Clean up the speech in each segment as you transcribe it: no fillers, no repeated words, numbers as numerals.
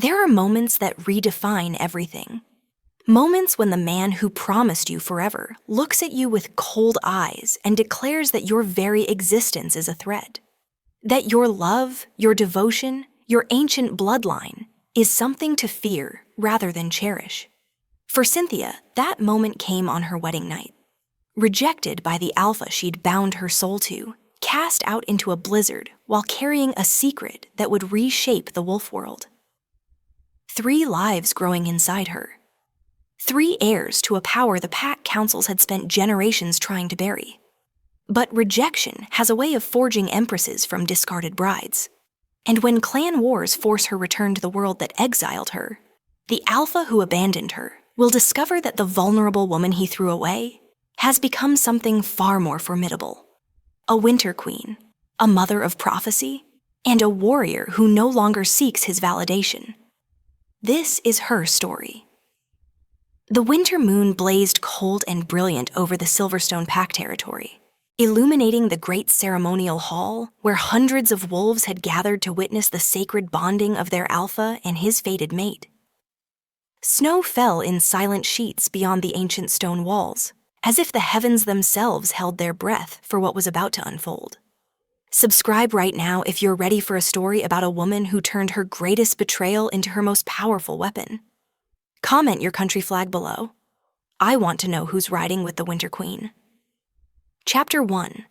There are moments that redefine everything. Moments when the man who promised you forever looks at you with cold eyes and declares that your very existence is a threat. That your love, your devotion, your ancient bloodline is something to fear rather than cherish. For Cynthia, that moment came on her wedding night. Rejected by the alpha she'd bound her soul to, cast out into a blizzard while carrying a secret that would reshape the wolf world. 3 lives growing inside her. 3 heirs to a power the pack councils had spent generations trying to bury. But rejection has a way of forging empresses from discarded brides. And when clan wars force her return to the world that exiled her, the alpha who abandoned her will discover that the vulnerable woman he threw away has become something far more formidable. A winter queen, a mother of prophecy, and a warrior who no longer seeks his validation. This is her story. The winter moon blazed cold and brilliant over the Silverstone Pack territory, illuminating the great ceremonial hall where hundreds of wolves had gathered to witness the sacred bonding of their alpha and his fated mate. Snow fell in silent sheets beyond the ancient stone walls, as if the heavens themselves held their breath for what was about to unfold. Subscribe right now if you're ready for a story about a woman who turned her greatest betrayal into her most powerful weapon. Comment your country flag below. I want to know who's riding with the Winter Queen. Chapter 1.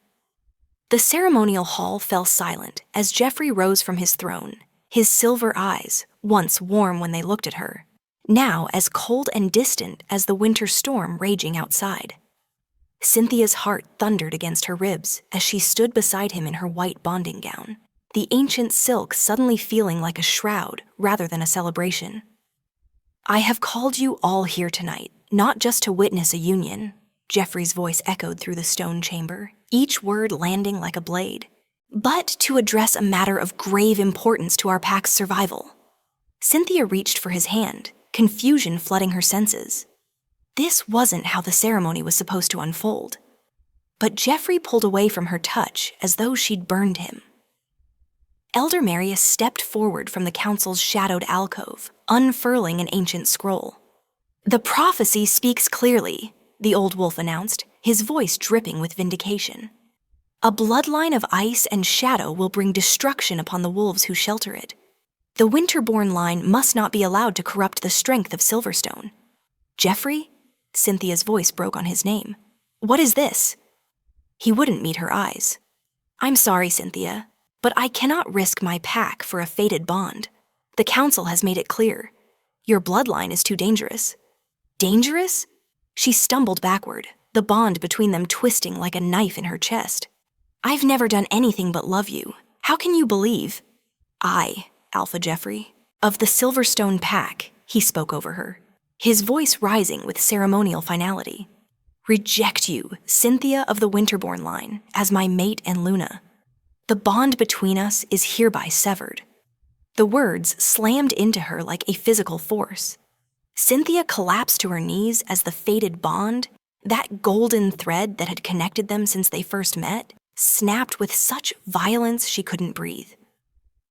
The ceremonial hall fell silent as Geoffrey rose from his throne, his silver eyes, once warm when they looked at her, now as cold and distant as the winter storm raging outside. Cynthia's heart thundered against her ribs as she stood beside him in her white bonding gown, the ancient silk suddenly feeling like a shroud rather than a celebration. "I have called you all here tonight, not just to witness a union," Geoffrey's voice echoed through the stone chamber, each word landing like a blade, "but to address a matter of grave importance to our pack's survival." Cynthia reached for his hand, confusion flooding her senses. This wasn't how the ceremony was supposed to unfold. But Geoffrey pulled away from her touch as though she'd burned him. Elder Marius stepped forward from the council's shadowed alcove, unfurling an ancient scroll. "The prophecy speaks clearly," the old wolf announced, his voice dripping with vindication. "A bloodline of ice and shadow will bring destruction upon the wolves who shelter it. The Winterborn line must not be allowed to corrupt the strength of Silverstone." "Geoffrey?" Cynthia's voice broke on his name. "What is this?" He wouldn't meet her eyes. "I'm sorry, Cynthia, but I cannot risk my pack for a fated bond. The council has made it clear. Your bloodline is too dangerous." "Dangerous?" She stumbled backward, the bond between them twisting like a knife in her chest. "I've never done anything but love you. How can you believe?" "I, Alpha Geoffrey, of the Silverstone Pack," he spoke over her, his voice rising with ceremonial finality, "reject you, Cynthia of the Winterborn line, as my mate and Luna. The bond between us is hereby severed." The words slammed into her like a physical force. Cynthia collapsed to her knees as the fated bond, that golden thread that had connected them since they first met, snapped with such violence she couldn't breathe.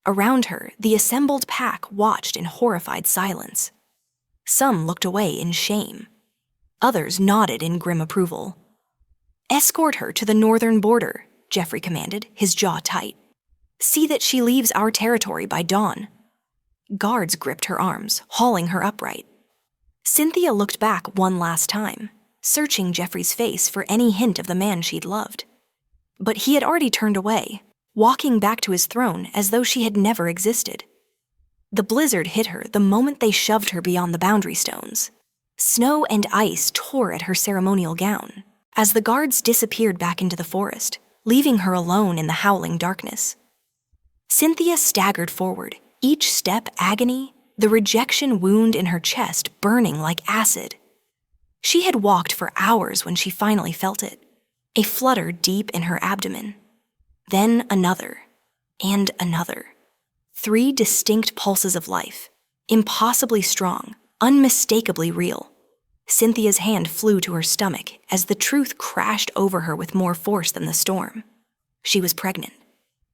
Around her, the assembled pack watched in horrified silence. Some looked away in shame. Others nodded in grim approval. "Escort her to the northern border," Geoffrey commanded, his jaw tight. "See that she leaves our territory by dawn." Guards gripped her arms, hauling her upright. Cynthia looked back one last time, searching Geoffrey's face for any hint of the man she'd loved. But he had already turned away, walking back to his throne as though she had never existed. The blizzard hit her the moment they shoved her beyond the boundary stones. Snow and ice tore at her ceremonial gown as the guards disappeared back into the forest, leaving her alone in the howling darkness. Cynthia staggered forward, each step agony, the rejection wound in her chest burning like acid. She had walked for hours when she finally felt it, a flutter deep in her abdomen. Then another, and another. 3 distinct pulses of life, impossibly strong, unmistakably real. Cynthia's hand flew to her stomach as the truth crashed over her with more force than the storm. She was pregnant,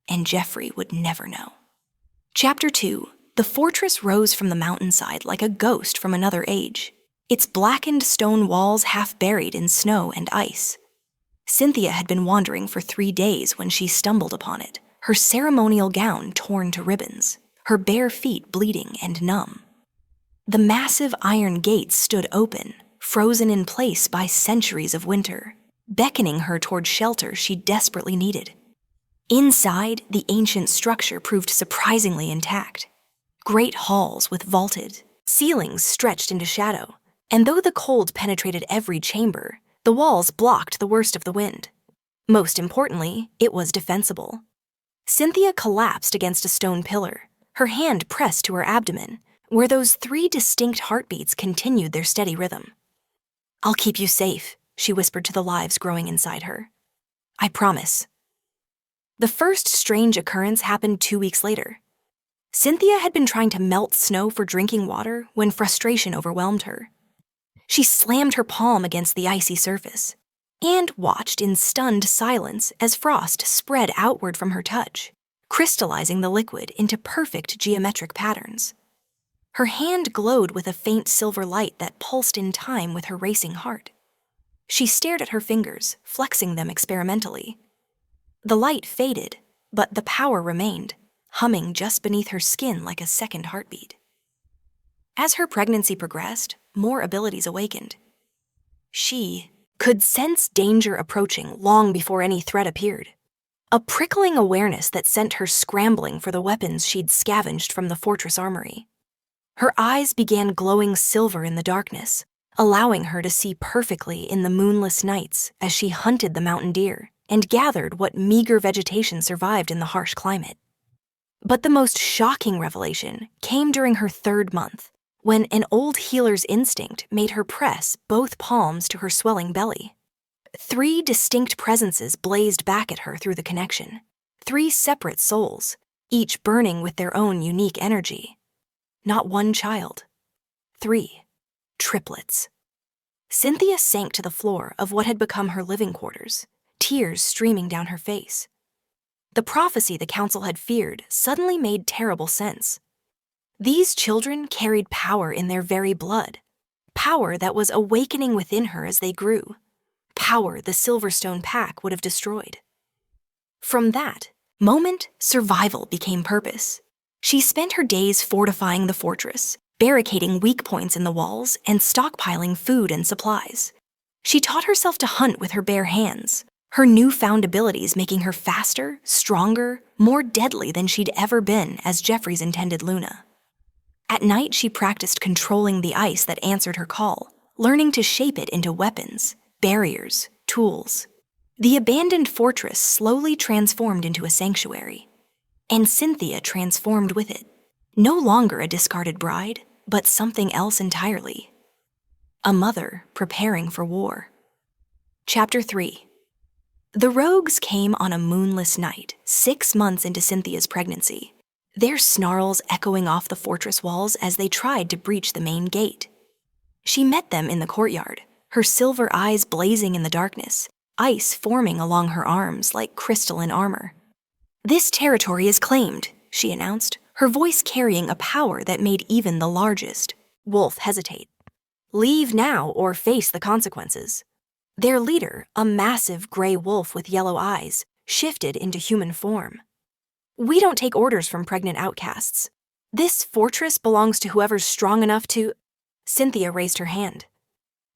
and Geoffrey would never know. Chapter 2. The fortress rose from the mountainside like a ghost from another age, its blackened stone walls half buried in snow and ice. Cynthia had been wandering for 3 days when she stumbled upon it, her ceremonial gown torn to ribbons, her bare feet bleeding and numb. The massive iron gates stood open, frozen in place by centuries of winter, beckoning her toward shelter she desperately needed. Inside, the ancient structure proved surprisingly intact. Great halls with vaulted ceilings stretched into shadow, and though the cold penetrated every chamber, the walls blocked the worst of the wind. Most importantly, it was defensible. Cynthia collapsed against a stone pillar, her hand pressed to her abdomen, where those 3 distinct heartbeats continued their steady rhythm. "I'll keep you safe," she whispered to the lives growing inside her. "I promise." The first strange occurrence happened 2 weeks later. Cynthia had been trying to melt snow for drinking water when frustration overwhelmed her. She slammed her palm against the icy surface and watched in stunned silence as frost spread outward from her touch, crystallizing the liquid into perfect geometric patterns. Her hand glowed with a faint silver light that pulsed in time with her racing heart. She stared at her fingers, flexing them experimentally. The light faded, but the power remained, humming just beneath her skin like a second heartbeat. As her pregnancy progressed, more abilities awakened. She could sense danger approaching long before any threat appeared, a prickling awareness that sent her scrambling for the weapons she'd scavenged from the fortress armory. Her eyes began glowing silver in the darkness, allowing her to see perfectly in the moonless nights as she hunted the mountain deer and gathered what meager vegetation survived in the harsh climate. But the most shocking revelation came during her 3rd month, when an old healer's instinct made her press both palms to her swelling belly. 3 distinct presences blazed back at her through the connection, 3 separate souls, each burning with their own unique energy. Not one child. 3 triplets. Cynthia sank to the floor of what had become her living quarters, tears streaming down her face. The prophecy the council had feared suddenly made terrible sense. These children carried power in their very blood, power that was awakening within her as they grew, power the Silverstone Pack would have destroyed. From that moment, survival became purpose. She spent her days fortifying the fortress, barricading weak points in the walls, and stockpiling food and supplies. She taught herself to hunt with her bare hands, her newfound abilities making her faster, stronger, more deadly than she'd ever been as Jeffrey's intended Luna. At night, she practiced controlling the ice that answered her call, learning to shape it into weapons, barriers, tools. The abandoned fortress slowly transformed into a sanctuary, and Cynthia transformed with it. No longer a discarded bride, but something else entirely. A mother preparing for war. Chapter 3. The rogues came on a moonless night, 6 months into Cynthia's pregnancy, their snarls echoing off the fortress walls as they tried to breach the main gate. She met them in the courtyard, her silver eyes blazing in the darkness, ice forming along her arms like crystalline armor. "This territory is claimed," she announced, her voice carrying a power that made even the largest wolf hesitate. "Leave now or face the consequences." Their leader, a massive gray wolf with yellow eyes, shifted into human form. "We don't take orders from pregnant outcasts. This fortress belongs to whoever's strong enough to—" Cynthia raised her hand.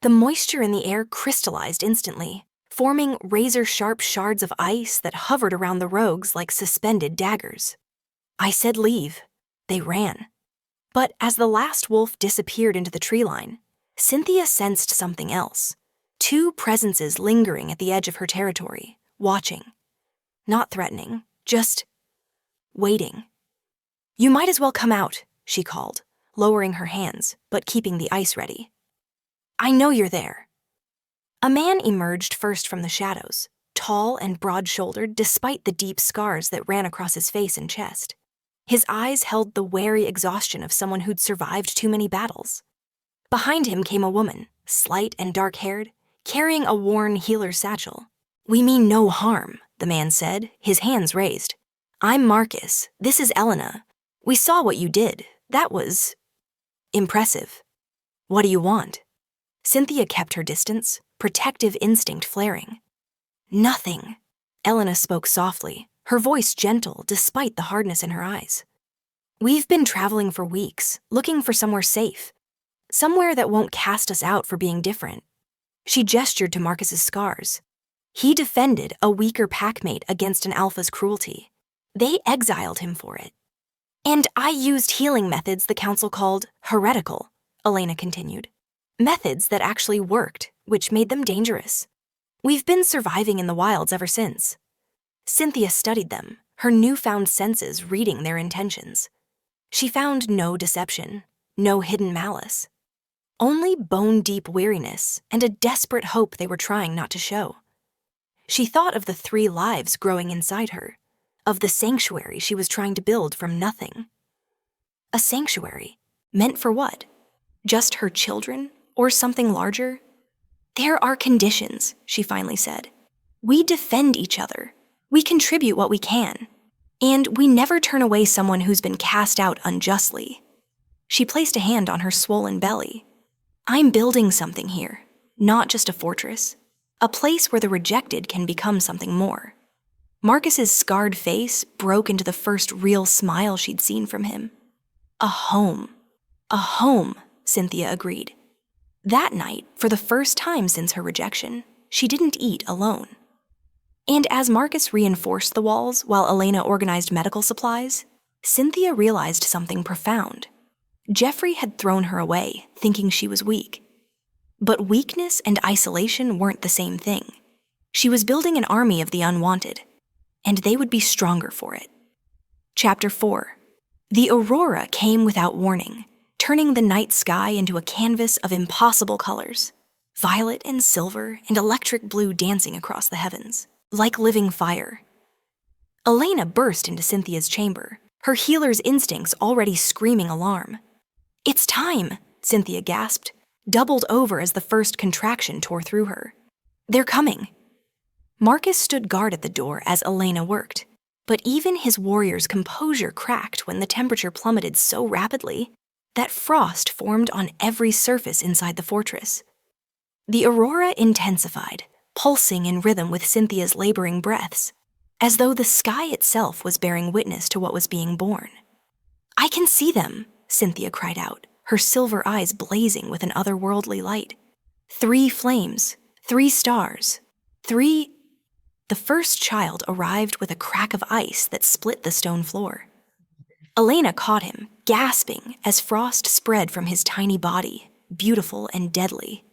The moisture in the air crystallized instantly, forming razor-sharp shards of ice that hovered around the rogues like suspended daggers. "I said leave." They ran. But as the last wolf disappeared into the tree line, Cynthia sensed something else. 2 presences lingering at the edge of her territory, watching. Not threatening, just waiting. "You might as well come out," she called, lowering her hands, but keeping the ice ready. "I know you're there." A man emerged first from the shadows, tall and broad-shouldered despite the deep scars that ran across his face and chest. His eyes held the wary exhaustion of someone who'd survived too many battles. Behind him came a woman, slight and dark-haired, carrying a worn healer's satchel. "We mean no harm," the man said, his hands raised. "I'm Marcus. This is Elena. We saw what you did, That was impressive. What do you want? Cynthia kept her distance, protective instinct flaring. Nothing. Elena spoke softly, her voice gentle despite the hardness in her eyes. We've been traveling for weeks, looking for somewhere safe. Somewhere that won't cast us out for being different. She gestured to Marcus's scars. He defended a weaker packmate against an alpha's cruelty. They exiled him for it. And I used healing methods the council called heretical, Elena continued. Methods that actually worked, which made them dangerous. We've been surviving in the wilds ever since. Cynthia studied them, her newfound senses reading their intentions. She found no deception, no hidden malice. Only bone-deep weariness and a desperate hope they were trying not to show. She thought of the 3 lives growing inside her, of the sanctuary she was trying to build from nothing. A sanctuary, meant for what? Just her children, or something larger? There are conditions, she finally said. We defend each other. We contribute what we can. And we never turn away someone who's been cast out unjustly. She placed a hand on her swollen belly. I'm building something here, not just a fortress. A place where the rejected can become something more. Marcus's scarred face broke into the first real smile she'd seen from him. A home. A home, Cynthia agreed. That night, for the first time since her rejection, she didn't eat alone. And as Marcus reinforced the walls while Elena organized medical supplies, Cynthia realized something profound. Jeffrey had thrown her away, thinking she was weak. But weakness and isolation weren't the same thing. She was building an army of the unwanted, and they would be stronger for it. Chapter 4. The aurora came without warning, turning the night sky into a canvas of impossible colors, violet and silver and electric blue dancing across the heavens, like living fire. Elena burst into Cynthia's chamber, her healer's instincts already screaming alarm. It's time, Cynthia gasped, doubled over as the first contraction tore through her. They're coming. Marcus stood guard at the door as Elena worked, but even his warrior's composure cracked when the temperature plummeted so rapidly that frost formed on every surface inside the fortress. The aurora intensified, pulsing in rhythm with Cynthia's laboring breaths, as though the sky itself was bearing witness to what was being born. I can see them, Cynthia cried out, her silver eyes blazing with an otherworldly light. 3 flames, 3 stars, 3... The first child arrived with a crack of ice that split the stone floor. Elena caught him, gasping as frost spread from his tiny body, beautiful and deadly.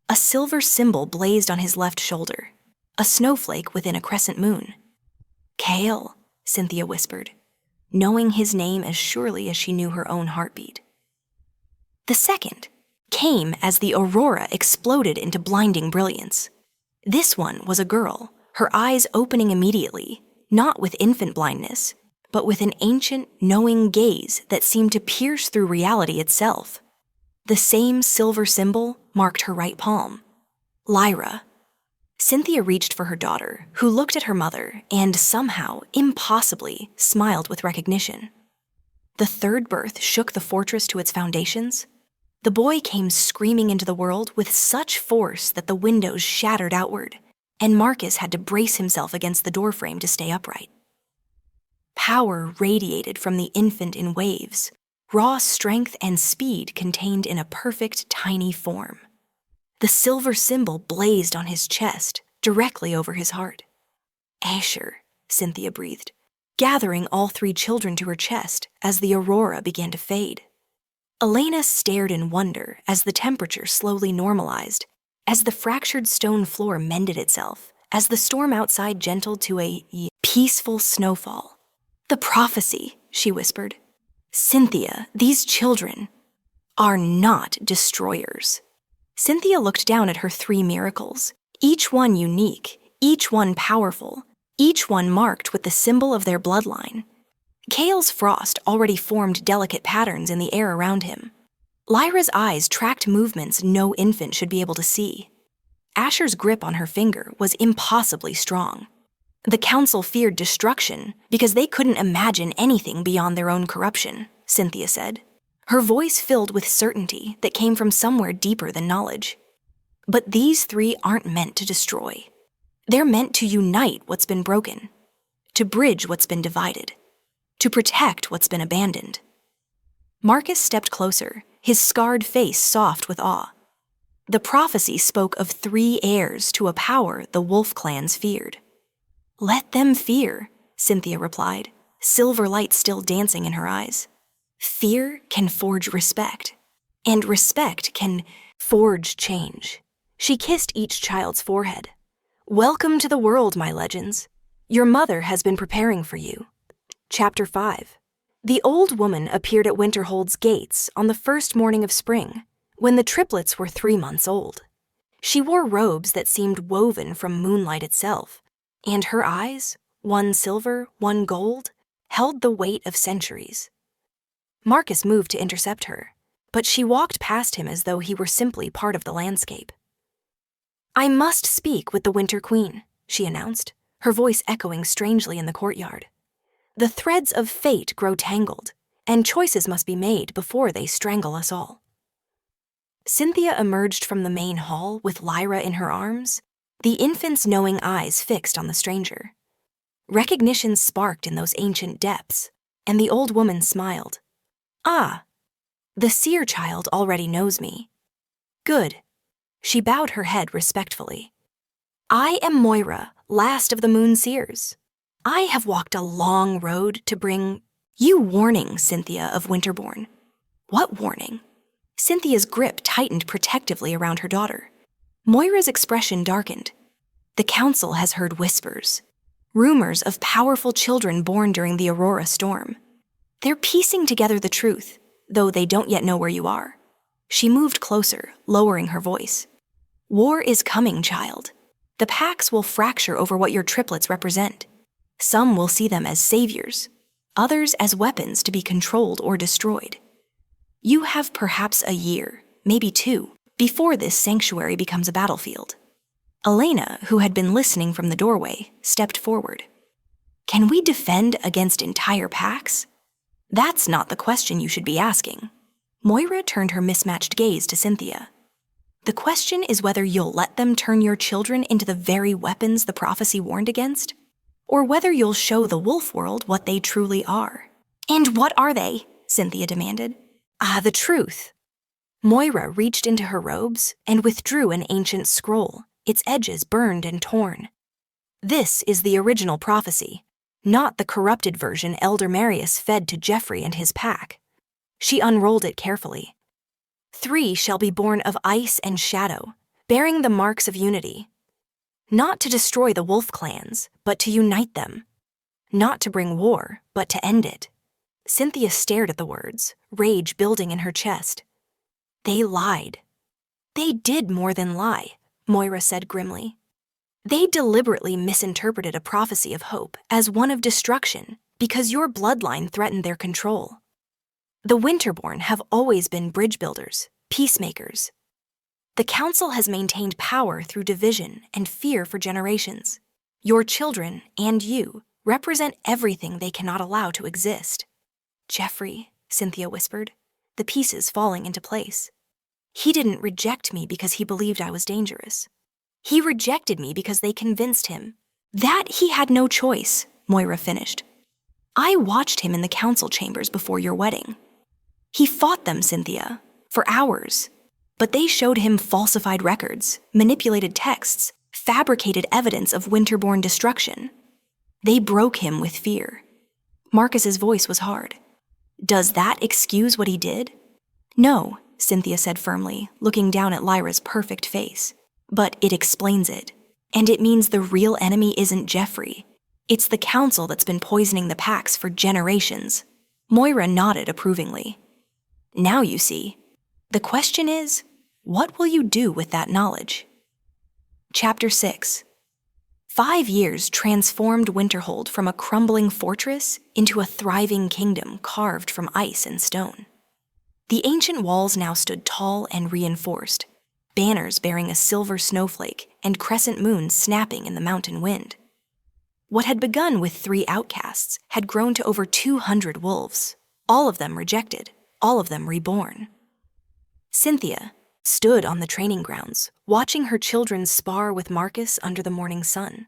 A silver symbol blazed on his left shoulder, a snowflake within a crescent moon. Kale, Cynthia whispered, knowing his name as surely as she knew her own heartbeat. The second came as the aurora exploded into blinding brilliance. This one was a girl, her eyes opening immediately, not with infant blindness, but with an ancient, knowing gaze that seemed to pierce through reality itself. The same silver symbol marked her right palm. Lyra. Cynthia reached for her daughter, who looked at her mother and somehow, impossibly, smiled with recognition. The third birth shook the fortress to its foundations. The boy came screaming into the world with such force that the windows shattered outward, and Marcus had to brace himself against the doorframe to stay upright. Power radiated from the infant in waves, raw strength and speed contained in a perfect, tiny form. The silver symbol blazed on his chest, directly over his heart. Asher, Cynthia breathed, gathering all 3 children to her chest as the aurora began to fade. Elena stared in wonder as the temperature slowly normalized, as the fractured stone floor mended itself, as the storm outside gentled to a peaceful snowfall. The prophecy, she whispered. Cynthia, these children are not destroyers. Cynthia looked down at her 3 miracles, each one unique, each one powerful, each one marked with the symbol of their bloodline. Kale's frost already formed delicate patterns in the air around him. Lyra's eyes tracked movements no infant should be able to see. Asher's grip on her finger was impossibly strong. The council feared destruction because they couldn't imagine anything beyond their own corruption, Cynthia said. her voice filled with certainty that came from somewhere deeper than knowledge. But these three aren't meant to destroy. They're meant to unite what's been broken, to bridge what's been divided, to protect what's been abandoned. Marcus stepped closer, his scarred face soft with awe. The prophecy spoke of 3 heirs to a power the wolf clans feared. "Let them fear," Cynthia replied, silver light still dancing in her eyes. "Fear can forge respect, and respect can forge change." She kissed each child's forehead. "Welcome to the world, my legends. Your mother has been preparing for you." Chapter 5. The old woman appeared at Winterhold's gates on the first morning of spring, when the triplets were 3 months old. She wore robes that seemed woven from moonlight itself, and her eyes, one silver, one gold, held the weight of centuries. Marcus moved to intercept her, but she walked past him as though he were simply part of the landscape. "I must speak with the Winter Queen," she announced, her voice echoing strangely in the courtyard. "The threads of fate grow tangled, and choices must be made before they strangle us all." Cynthia emerged from the main hall with Lyra in her arms, the infant's knowing eyes fixed on the stranger. Recognition sparked in those ancient depths, and the old woman smiled. "Ah, the seer child already knows me. Good." She bowed her head respectfully. "I am Moira, last of the Moon Seers. I have walked a long road to bring you warning, Cynthia of Winterborn." "What warning?" Cynthia's grip tightened protectively around her daughter. Moira's expression darkened. "The council has heard whispers, rumors of powerful children born during the Aurora storm. They're piecing together the truth, though they don't yet know where you are." She moved closer, lowering her voice. "War is coming, child. The packs will fracture over what your triplets represent. Some will see them as saviors, others as weapons to be controlled or destroyed. You have perhaps a year, maybe 2, before this sanctuary becomes a battlefield." Elena, who had been listening from the doorway, stepped forward. "Can we defend against entire packs? That's not the question you should be asking." Moira turned her mismatched gaze to Cynthia. "The question is whether you'll let them turn your children into the very weapons the prophecy warned against, or whether you'll show the wolf world what they truly are." "And what are they?" Cynthia demanded. "The truth." Moira reached into her robes and withdrew an ancient scroll, its edges burned and torn. "This is the original prophecy, not the corrupted version Elder Marius fed to Geoffrey and his pack." She unrolled it carefully. 3 shall be born of ice and shadow, bearing the marks of unity. Not to destroy the wolf clans, but to unite them. Not to bring war, but to end it." Cynthia stared at the words, rage building in her chest. "They lied." "They did more than lie," Moira said grimly. "They deliberately misinterpreted a prophecy of hope as one of destruction because your bloodline threatened their control. The Winterborn have always been bridge builders, peacemakers. The council has maintained power through division and fear for generations. Your children and you represent everything they cannot allow to exist." "Geoffrey," Cynthia whispered, the pieces falling into place. "He didn't reject me because he believed I was dangerous. He rejected me because they convinced him. That he had no choice," Moira finished. "I watched him in the council chambers before your wedding. He fought them, Cynthia, for hours, but they showed him falsified records, manipulated texts, fabricated evidence of Winterborn destruction. They broke him with fear." Marcus's voice was hard. "Does that excuse what he did?" "No," Cynthia said firmly, looking down at Lyra's perfect face. "But it explains it. And it means the real enemy isn't Geoffrey. It's the council that's been poisoning the packs for generations." Moira nodded approvingly. "Now you see. The question is, what will you do with that knowledge?" Chapter 6. 5 years transformed Winterhold from a crumbling fortress into a thriving kingdom carved from ice and stone. The ancient walls now stood tall and reinforced, banners bearing a silver snowflake and crescent moons snapping in the mountain wind. What had begun with 3 outcasts had grown to over 200 wolves, all of them rejected, all of them reborn. Cynthia stood on the training grounds, watching her children spar with Marcus under the morning sun.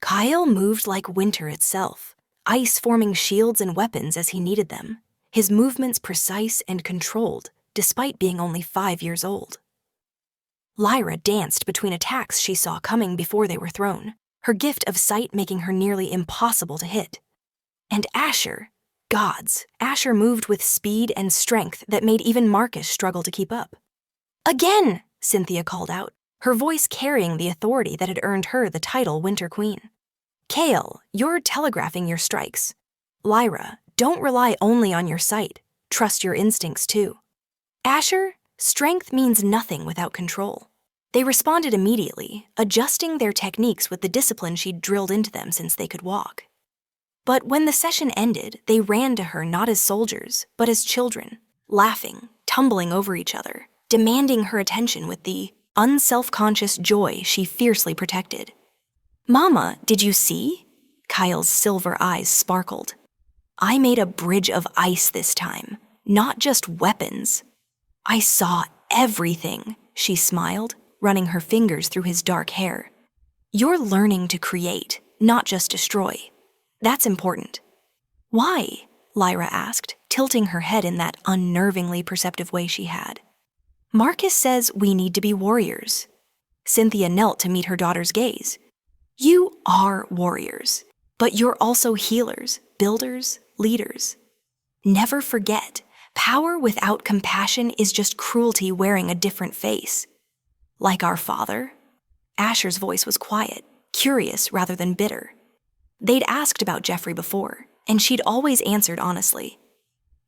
Kyle moved like winter itself, ice forming shields and weapons as he needed them, his movements precise and controlled, despite being only 5 years old. Lyra danced between attacks she saw coming before they were thrown, her gift of sight making her nearly impossible to hit. And Asher, gods, Asher moved with speed and strength that made even Marcus struggle to keep up. "Again!" Cynthia called out, her voice carrying the authority that had earned her the title Winter Queen. "Kale, you're telegraphing your strikes. Lyra, don't rely only on your sight. Trust your instincts too. Asher, strength means nothing without control." They responded immediately, adjusting their techniques with the discipline she'd drilled into them since they could walk. But when the session ended, they ran to her not as soldiers, but as children, laughing, tumbling over each other, demanding her attention with the unself-conscious joy she fiercely protected. "Mama, did you see?" Kyle's silver eyes sparkled. "I made a bridge of ice this time, not just weapons." "I saw everything," she smiled, running her fingers through his dark hair. "You're learning to create, not just destroy. That's important." "Why?" Lyra asked, tilting her head in that unnervingly perceptive way she had. "Marcus says we need to be warriors." Cynthia knelt to meet her daughter's gaze. "You are warriors, but you're also healers, builders, leaders. Never forget, power without compassion is just cruelty wearing a different face. Like our father?" Asher's voice was quiet, curious rather than bitter. They'd asked about Jeffrey before, and she'd always answered honestly.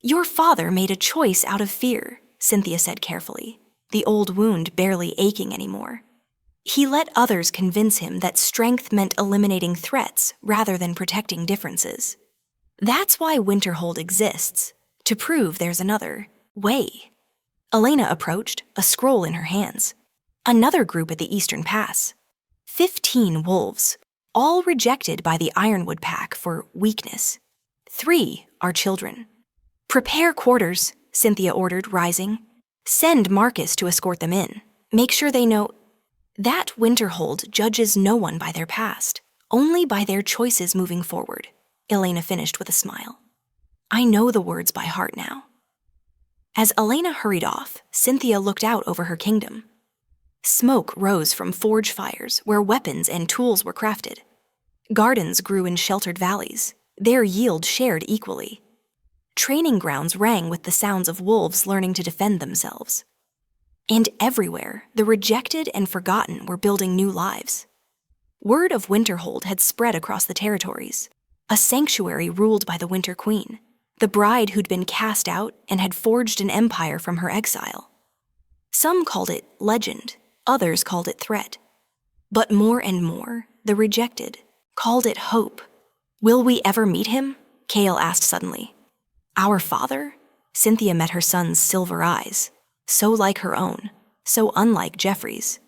"Your father made a choice out of fear," Cynthia said carefully, the old wound barely aching anymore. "He let others convince him that strength meant eliminating threats rather than protecting differences. That's why Winterhold exists, to prove there's another way." Elena approached, a scroll in her hands. Another group at the Eastern Pass. 15 wolves, all rejected by the Ironwood Pack for weakness. 3 are children. "Prepare quarters," Cynthia ordered, rising. "Send Marcus to escort them in. Make sure they know that Winterhold judges no one by their past, only by their choices moving forward," Elena finished with a smile. "I know the words by heart now." As Elena hurried off, Cynthia looked out over her kingdom. Smoke rose from forge fires where weapons and tools were crafted. Gardens grew in sheltered valleys, their yield shared equally. Training grounds rang with the sounds of wolves learning to defend themselves. And everywhere, the rejected and forgotten were building new lives. Word of Winterhold had spread across the territories, a sanctuary ruled by the Winter Queen, the bride who'd been cast out and had forged an empire from her exile. Some called it legend, others called it threat. But more and more, the rejected called it hope. "Will we ever meet him?" Kale asked suddenly. "Our father?" Cynthia met her son's silver eyes, so like her own, so unlike Jeffrey's.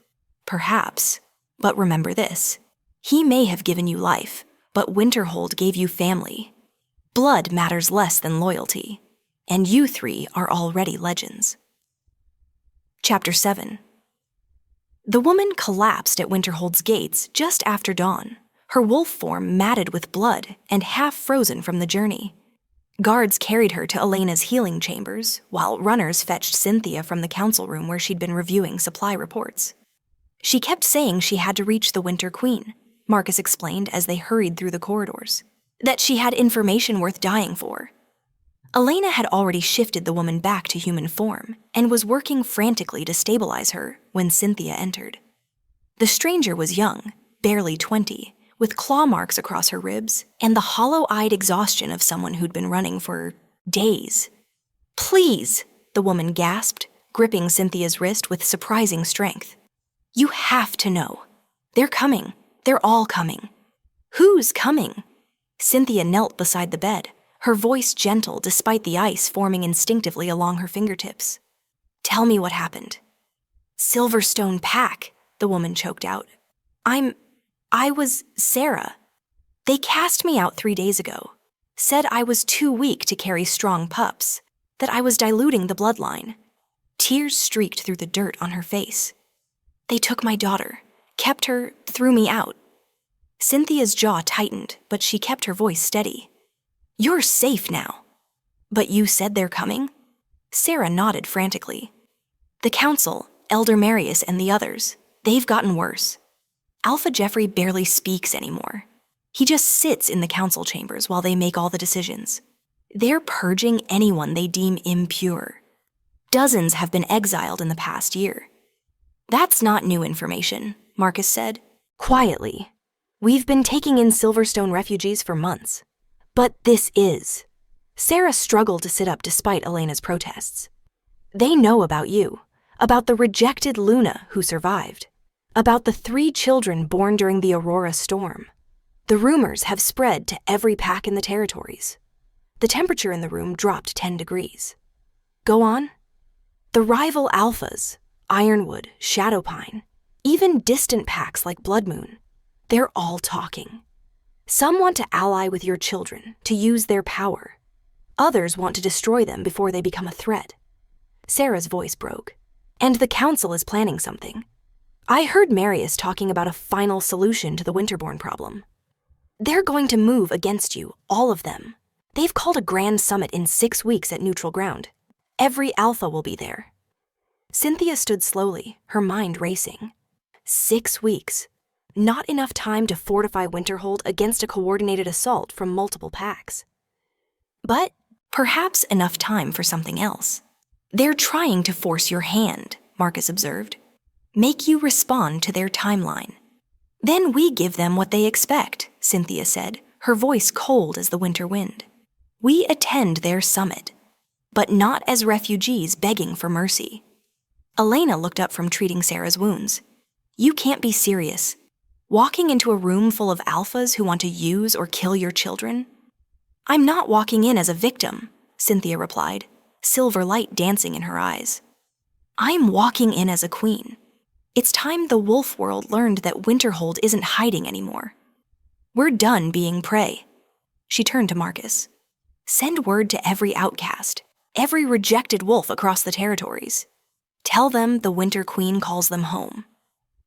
"Perhaps, but remember this. He may have given you life, but Winterhold gave you family. Blood matters less than loyalty, and you 3 are already legends." Chapter 7. The woman collapsed at Winterhold's gates just after dawn, her wolf form matted with blood and half frozen from the journey. Guards carried her to Elena's healing chambers, while runners fetched Cynthia from the council room where she'd been reviewing supply reports. She kept saying she had to reach the Winter Queen, Marcus explained as they hurried through the corridors, that she had information worth dying for. Elena had already shifted the woman back to human form and was working frantically to stabilize her when Cynthia entered. The stranger was young, barely 20, with claw marks across her ribs and the hollow-eyed exhaustion of someone who'd been running for days. "Please," the woman gasped, gripping Cynthia's wrist with surprising strength. "You have to know. They're coming. They're all coming." "Who's coming?" Cynthia knelt beside the bed, her voice gentle despite the ice forming instinctively along her fingertips. "Tell me what happened." "Silverstone Pack," the woman choked out. I was Sarah. They cast me out 3 days ago. Said I was too weak to carry strong pups. that I was diluting the bloodline. Tears streaked through the dirt on her face. They took my daughter, kept her, threw me out. Cynthia's jaw tightened, but she kept her voice steady. You're safe now. But you said they're coming? Sarah nodded frantically. The council, Elder Marius and the others, they've gotten worse. Alpha Jeffrey barely speaks anymore. He just sits in the council chambers while they make all the decisions. They're purging anyone they deem impure. Dozens have been exiled in the past year. That's not new information, Marcus said. Quietly. We've been taking in Silverstone refugees for months. But this is. Sarah struggled to sit up despite Elena's protests. They know about you, about the rejected Luna who survived, about the 3 children born during the Aurora storm. The rumors have spread to every pack in the territories. The temperature in the room dropped 10 degrees. Go on. The rival alphas, Ironwood, Shadowpine, even distant packs like Blood Moon, they're all talking. Some want to ally with your children, to use their power. Others want to destroy them before they become a threat. Sarah's voice broke. And the council is planning something. I heard Marius talking about a final solution to the Winterborn problem. They're going to move against you, all of them. They've called a grand summit in 6 weeks at neutral ground. Every alpha will be there. Cynthia stood slowly, her mind racing. 6 weeks. Not enough time to fortify Winterhold against a coordinated assault from multiple packs. But perhaps enough time for something else. They're trying to force your hand, Marcus observed. Make you respond to their timeline. Then we give them what they expect, Cynthia said, her voice cold as the winter wind. We attend their summit, but not as refugees begging for mercy. Elena looked up from treating Sarah's wounds. You can't be serious. Walking into a room full of alphas who want to use or kill your children? I'm not walking in as a victim, Cynthia replied, silver light dancing in her eyes. I'm walking in as a queen. It's time the wolf world learned that Winterhold isn't hiding anymore. We're done being prey. She turned to Marcus. Send word to every outcast, every rejected wolf across the territories. Tell them the Winter Queen calls them home.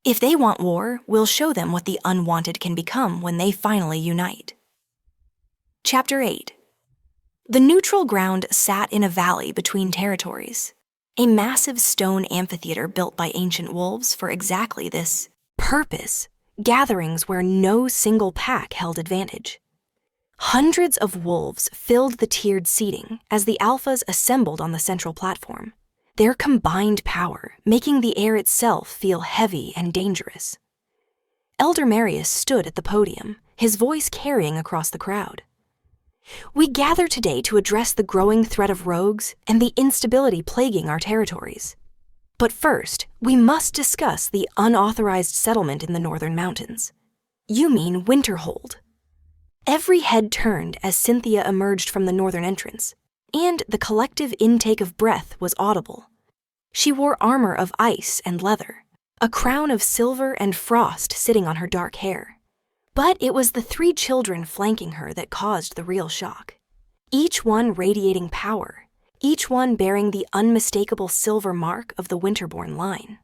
If they want war, we'll show them what the unwanted can become when they finally unite. Chapter 8. The neutral ground sat in a valley between territories, a massive stone amphitheater built by ancient wolves for exactly this purpose, gatherings where no single pack held advantage. Hundreds of wolves filled the tiered seating as the alphas assembled on the central platform, their combined power making the air itself feel heavy and dangerous. Elder Marius stood at the podium, his voice carrying across the crowd. We gather today to address the growing threat of rogues and the instability plaguing our territories. But first, we must discuss the unauthorized settlement in the northern mountains. You mean Winterhold. Every head turned as Cynthia emerged from the northern entrance, and the collective intake of breath was audible. She wore armor of ice and leather, a crown of silver and frost sitting on her dark hair. But it was the 3 children flanking her that caused the real shock. Each one radiating power, each one bearing the unmistakable silver mark of the Winterborn line.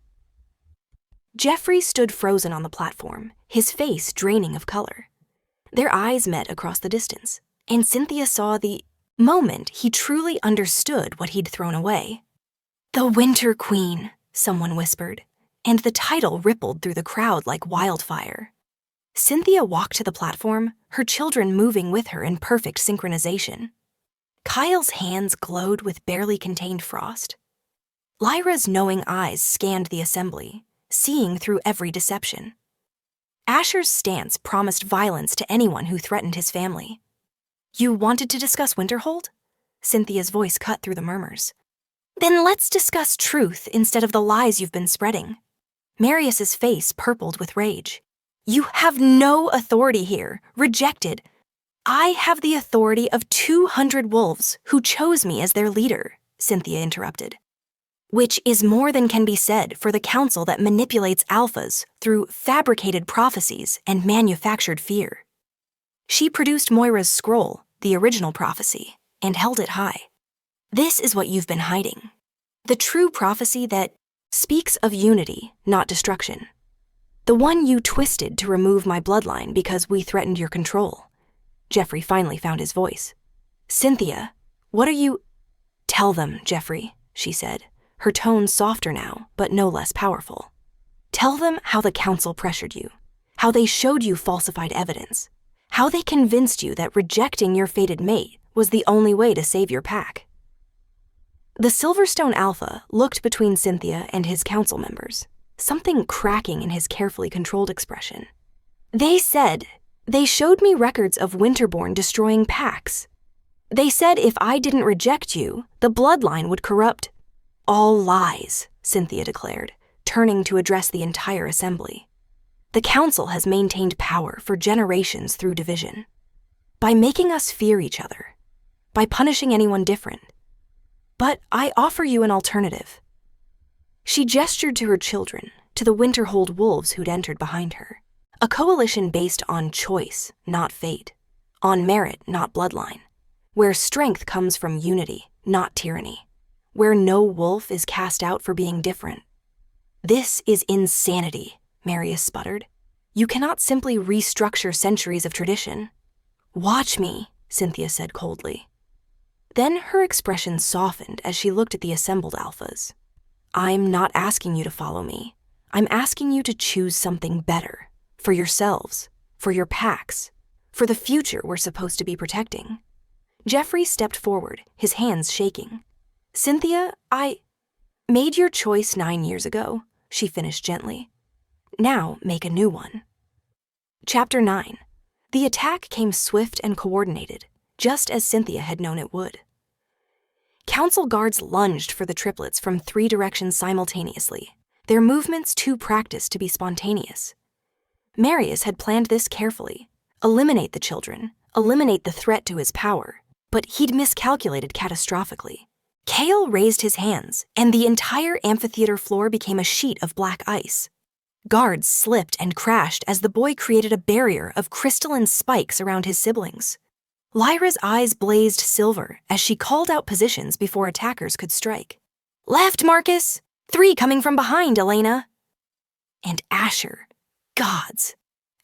Jeffrey stood frozen on the platform, his face draining of color. Their eyes met across the distance, and Cynthia saw the moment he truly understood what he'd thrown away. The Winter Queen, someone whispered, and the title rippled through the crowd like wildfire. Cynthia walked to the platform, her children moving with her in perfect synchronization. Kyle's hands glowed with barely contained frost. Lyra's knowing eyes scanned the assembly, seeing through every deception. Asher's stance promised violence to anyone who threatened his family. You wanted to discuss Winterhold? Cynthia's voice cut through the murmurs. Then let's discuss truth instead of the lies you've been spreading. Marius's face purpled with rage. You have no authority here, rejected. I have the authority of 200 wolves who chose me as their leader, Cynthia interrupted. Which is more than can be said for the council that manipulates alphas through fabricated prophecies and manufactured fear. She produced Moira's scroll, the original prophecy, and held it high. This is what you've been hiding. The true prophecy that speaks of unity, not destruction. The one you twisted to remove my bloodline because we threatened your control. Jeffrey finally found his voice. Cynthia, what are you— Tell them, Jeffrey, she said, her tone softer now, but no less powerful. Tell them how the council pressured you, how they showed you falsified evidence, how they convinced you that rejecting your fated mate was the only way to save your pack. The Silverstone Alpha looked between Cynthia and his council members, something cracking in his carefully controlled expression. They showed me records of Winterborn destroying packs. They said if I didn't reject you, the bloodline would corrupt. All lies, Cynthia declared, turning to address the entire assembly. The council has maintained power for generations through division. By making us fear each other. By punishing anyone different. But I offer you an alternative. She gestured to her children, to the Winterhold wolves who'd entered behind her. A coalition based on choice, not fate. On merit, not bloodline. Where strength comes from unity, not tyranny. Where no wolf is cast out for being different. This is insanity, Marius sputtered. You cannot simply restructure centuries of tradition. Watch me, Cynthia said coldly. Then her expression softened as she looked at the assembled alphas. I'm not asking you to follow me. I'm asking you to choose something better. For yourselves, for your packs, for the future we're supposed to be protecting. Jeffrey stepped forward, his hands shaking. Cynthia, I made your choice 9 years ago, she finished gently. Now make a new one. Chapter 9. The attack came swift and coordinated, just as Cynthia had known it would. Council guards lunged for the triplets from 3 directions simultaneously, their movements too practiced to be spontaneous. Marius had planned this carefully. Eliminate the children, eliminate the threat to his power, but he'd miscalculated catastrophically. Kale raised his hands, and the entire amphitheater floor became a sheet of black ice. Guards slipped and crashed as the boy created a barrier of crystalline spikes around his siblings. Lyra's eyes blazed silver as she called out positions before attackers could strike. Left, Marcus! 3 coming from behind, Elena! And Asher. Gods!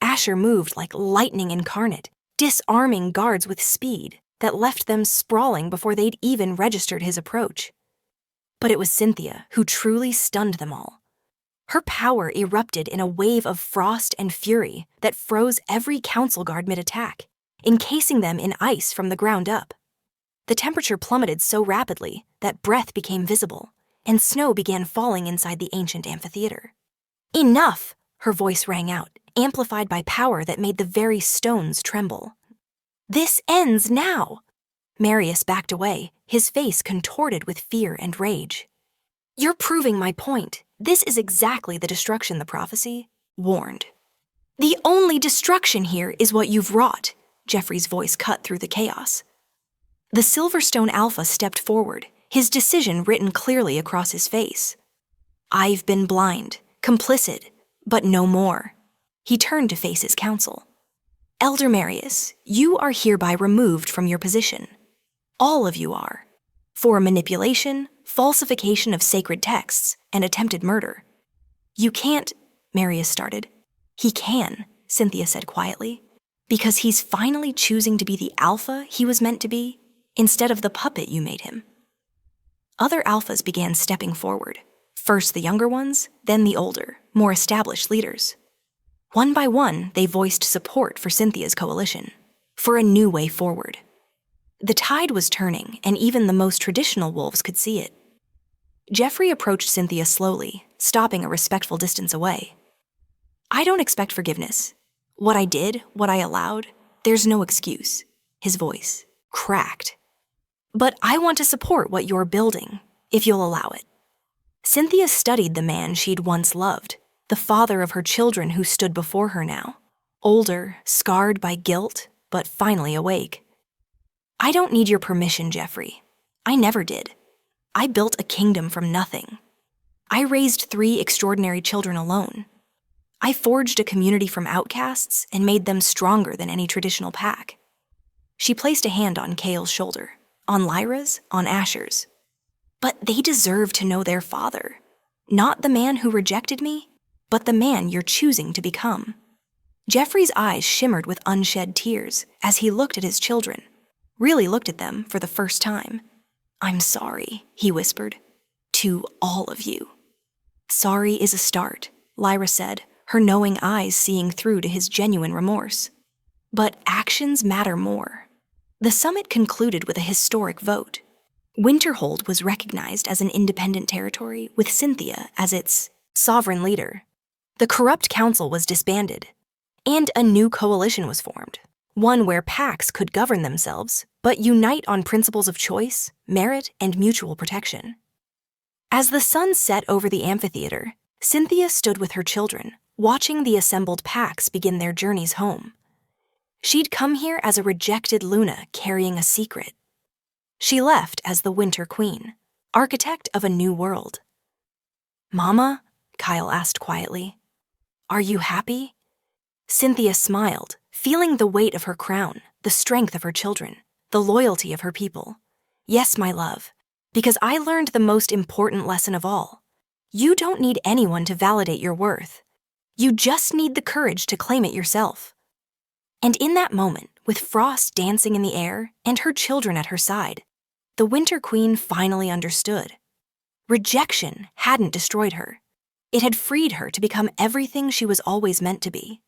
Asher moved like lightning incarnate, disarming guards with speed that left them sprawling before they'd even registered his approach. But it was Cynthia who truly stunned them all. Her power erupted in a wave of frost and fury that froze every council guard mid-attack, encasing them in ice from the ground up. The temperature plummeted so rapidly that breath became visible, and snow began falling inside the ancient amphitheater. Enough! Her voice rang out, amplified by power that made the very stones tremble. This ends now! Marius backed away, his face contorted with fear and rage. You're proving my point. This is exactly the destruction the prophecy warned. The only destruction here is what you've wrought, Jeffrey's voice cut through the chaos. The Silverstone Alpha stepped forward, his decision written clearly across his face. I've been blind, complicit, but no more. He turned to face his council. Elder Marius, you are hereby removed from your position. All of you are. For manipulation, falsification of sacred texts, and attempted murder. You can't, Marius started. He can, Cynthia said quietly, because he's finally choosing to be the alpha he was meant to be, instead of the puppet you made him. Other alphas began stepping forward, first the younger ones, then the older, more established leaders. One by one, they voiced support for Cynthia's coalition, for a new way forward. The tide was turning, and even the most traditional wolves could see it. Jeffrey approached Cynthia slowly, stopping a respectful distance away. I don't expect forgiveness. What I did, what I allowed, there's no excuse. His voice cracked. But I want to support what you're building, if you'll allow it. Cynthia studied the man she'd once loved, the father of her children who stood before her now, older, scarred by guilt, but finally awake. I don't need your permission, Jeffrey. I never did. I built a kingdom from nothing. I raised 3 extraordinary children alone. I forged a community from outcasts and made them stronger than any traditional pack. She placed a hand on Kale's shoulder, on Lyra's, on Asher's. But they deserve to know their father. Not the man who rejected me, but the man you're choosing to become. Jeffrey's eyes shimmered with unshed tears as he looked at his children, really looked at them for the first time. "I'm sorry," he whispered, "to all of you." "Sorry is a start," Lyra said, her knowing eyes seeing through to his genuine remorse. But actions matter more. The summit concluded with a historic vote. Winterhold was recognized as an independent territory with Cynthia as its sovereign leader. The corrupt council was disbanded, and a new coalition was formed, one where pacts could govern themselves, but unite on principles of choice, merit, and mutual protection. As the sun set over the amphitheater, Cynthia stood with her children, watching the assembled packs begin their journeys home. She'd come here as a rejected Luna carrying a secret. She left as the Winter Queen, architect of a new world. "Mama?" Kyle asked quietly. "Are you happy?" Cynthia smiled, feeling the weight of her crown, the strength of her children, the loyalty of her people. "Yes, my love, because I learned the most important lesson of all. You don't need anyone to validate your worth. You just need the courage to claim it yourself." And in that moment, with Frost dancing in the air and her children at her side, the Winter Queen finally understood. Rejection hadn't destroyed her. It had freed her to become everything she was always meant to be.